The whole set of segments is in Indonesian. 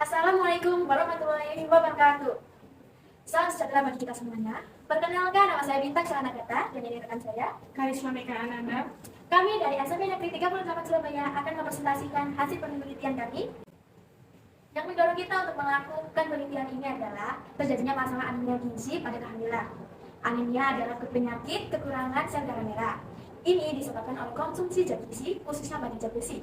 Assalamualaikum warahmatullahi wabarakatuh. Salam sejahtera bagi kita semuanya. Perkenalkan, nama saya Bintang Celana Gata dan ini rekan saya Karisma Mega Ananda. Kami dari SMP Negeri 38 Surabaya akan mempresentasikan hasil penelitian kami. Yang mendorong kita untuk melakukan penelitian ini adalah terjadinya masalah anemia gizi pada kehamilan. Anemia adalah penyakit kekurangan sel darah merah. Ini disebabkan oleh konsumsi zat gizi, khususnya bagi zat besi.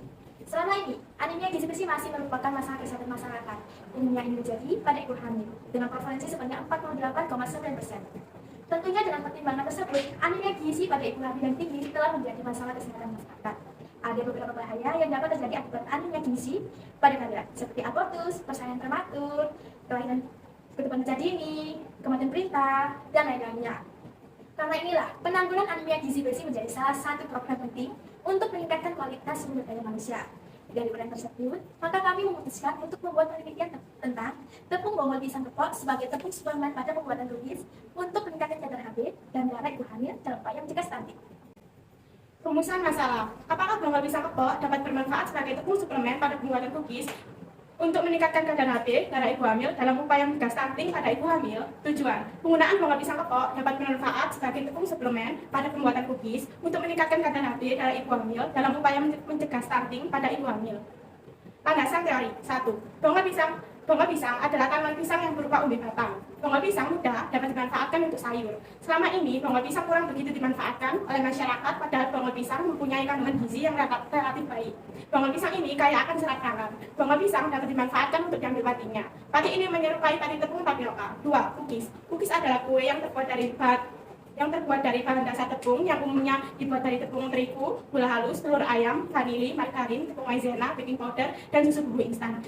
Selama ini, anemia gizi besi masih merupakan masalah kesehatan masyarakat. Umumnya ini terjadi pada ibu hamil dengan prevalensi sebanyak 48,9%. Tentunya dengan pertimbangan tersebut, anemia gizi pada ibu hamil yang tinggi telah menjadi masalah kesehatan masyarakat. Ada beberapa bahaya yang dapat terjadi akibat anemia gizi pada kehamilan, seperti abortus, persalinan prematur, kelainan ketuban kerja dini, kematian perintah, dan lain-lainnya. Karena inilah, penanggulangan anemia gizi besi menjadi salah satu program penting untuk meningkatkan kualitas sumber daya manusia. Dari program tersebut, maka kami memutuskan untuk membuat penelitian tentang tepung bongol pisang kepok sebagai tepung suplemen pada pembuatan cookies untuk meningkatkan kadar HB dan darah ibu hamil dalam upaya mencegah stunting. Rumusan masalah. Apakah bongol pisang kepok dapat bermanfaat sebagai tepung suplemen pada pembuatan cookies untuk meningkatkan kadar HB darah ibu hamil dalam upaya mencegah stunting pada ibu hamil? Tujuan, penggunaan bongol pisang kepok dapat bermanfaat sebagai tepung suplemen pada pembuatan cookies untuk meningkatkan kadar HB darah ibu hamil dalam upaya mencegah stunting pada ibu hamil. Landasan teori. 1. Bongol pisang adalah tanaman pisang yang berupa umbi batang. Bongol pisang muda dapat dimanfaatkan untuk sayur. Selama ini, bongol pisang kurang begitu dimanfaatkan oleh masyarakat, padahal bongol pisang mempunyai kandungan gizi yang relatif baik. Bongol pisang ini kaya akan serat tangan. Bongol pisang dapat dimanfaatkan untuk diambil patinya. Pati ini menyerupai pati tepung tapioka. 2. Cookies. Cookies adalah kue yang terbuat dari bahan dasar tepung yang umumnya dibuat dari tepung terigu, gula halus, telur ayam, vanili, margarin, tepung maizena, baking powder, dan susu bubuk instan.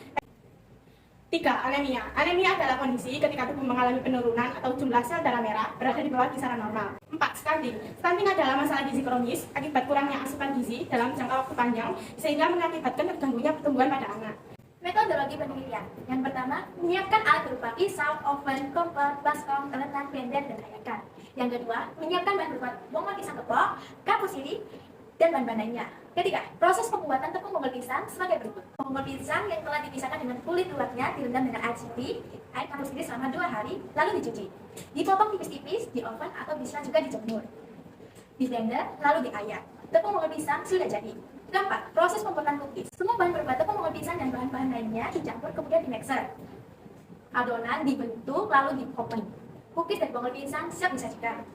3. Anemia. Anemia adalah kondisi ketika tubuh mengalami penurunan atau jumlah sel darah merah berada di bawah kisaran normal. 4. Stunting. Stunting adalah masalah gizi kronis akibat kurangnya asupan gizi dalam jangka waktu panjang sehingga mengakibatkan terganggunya pertumbuhan pada anak. Metodologi penelitian. Yang pertama, menyiapkan alat berupa pisau, oven, kompor, baskom, telenan, blender, dan layakan. Yang kedua, menyiapkan bahan berupa bongol pisang kepok, kapur sirih, dan bahan-bahan lainnya. Ketiga, proses pembuatan tepung bongol pisang sebagai berikut. Bongol pisang yang telah dipisahkan dengan kulit luarnya direndam dengan air sirih, air kapur sirih selama 2 hari, lalu dicuci. Dipotong tipis-tipis di oven atau bisa juga dijemur. Di blender, lalu diayak. Tepung bongol pisang sudah jadi. Keempat, proses pembuatan cookies. Semua bahan berupa tepung bongol pisang dan bahan-bahan lainnya dicampur kemudian di mixer. Adonan dibentuk lalu di oven. Cookies dari bongol pisang siap disajikan.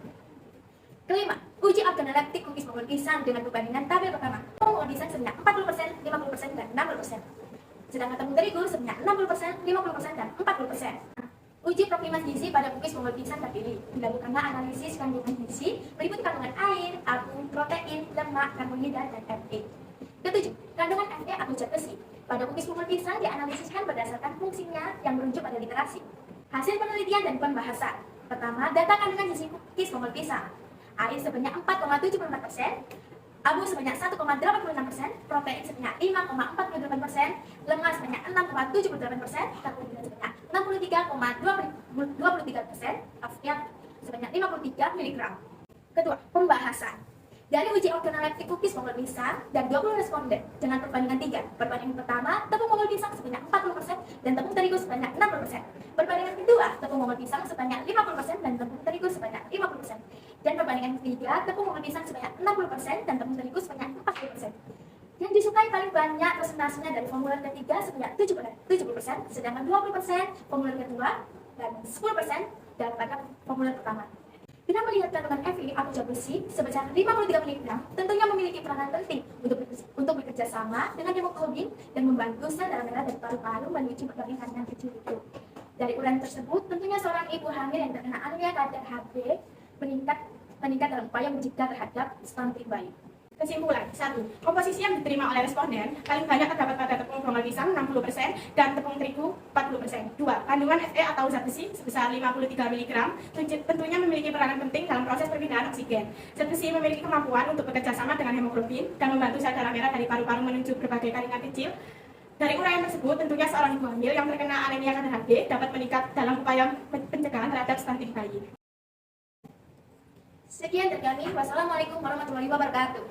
Kelima, uji organoleptik cookies bongol pisang dengan perbandingan tabel pertama. Tepung bongol pisang sebanyak 40%, 50%, dan 60%. Sedangkan tepung terigu sebanyak 60%, 50%, dan 40%. Uji profimas gizi pada cookies bongol pisang terpilih. Dilakukanlah analisis kandungan gizi meliputi kandungan air, abu, protein, lemak, karbohidrat, dan Fe. Ketujuh, kandungan Fe atau zat besi pada cookies bongol pisang dianalisiskan berdasarkan fungsinya yang merujuk pada literasi. Hasil penelitian dan pembahasan. Pertama, data kandungan gizi cookies bongol pisang. Air sebanyak 4,74%, abu sebanyak 1,86%, protein sebanyak 5,48%, lemak sebanyak 6,78%, karbohidrat sebanyak 63,23%, Fe sebanyak 53 mg. Kedua, pembahasan. Dari uji organoleptik cookies bongol pisang dan 20 responden dengan perbandingan 3. Perbandingan pertama, tepung bongol pisang sebanyak 40% dan tepung terigu sebanyak 60%. Perbandingan kedua, tepung bongol pisang sebanyak 50% dan tepung terigu sebanyak 50%. Dan perbandingan ketiga, tepung bongol pisang sebanyak 60% dan tepung terigu sebanyak 40%. Yang disukai paling banyak persentasenya dari formulir ketiga sebanyak 70%, sedangkan 20% formulir kedua dan 10% daripada formulir pertama. Dengan melihat kandungan Fe atau zat besi sebesar 53 mg, tentunya memiliki peranan penting untuk bekerja sama dengan hemoglobin dan membantu sel darah merah dari paru-paru menuju berbagai kandungan kecil itu. Dari uraian tersebut, tentunya seorang ibu hamil yang terkena anemia kadar HB meningkat dalam upaya mencegah terhadap stunting bayi. Kesimpulan. 1. Komposisi yang diterima oleh responden paling banyak terdapat pada tepung bongol pisang 60% dan tepung terigu 40%. 2. Kandungan Fe atau zat besi sebesar 53 mg tentunya memiliki peranan penting dalam proses perpindahan oksigen. Zat besi memiliki kemampuan untuk bekerja sama dengan hemoglobin dan membantu sel darah merah dari paru-paru menuju berbagai jaringan kecil. Dari uraian tersebut, tentunya seorang ibu hamil yang terkena anemia kadar HB dapat meningkat dalam upaya pencegahan terhadap stunting bayi. Sekian dari kami. Wassalamualaikum warahmatullahi wabarakatuh.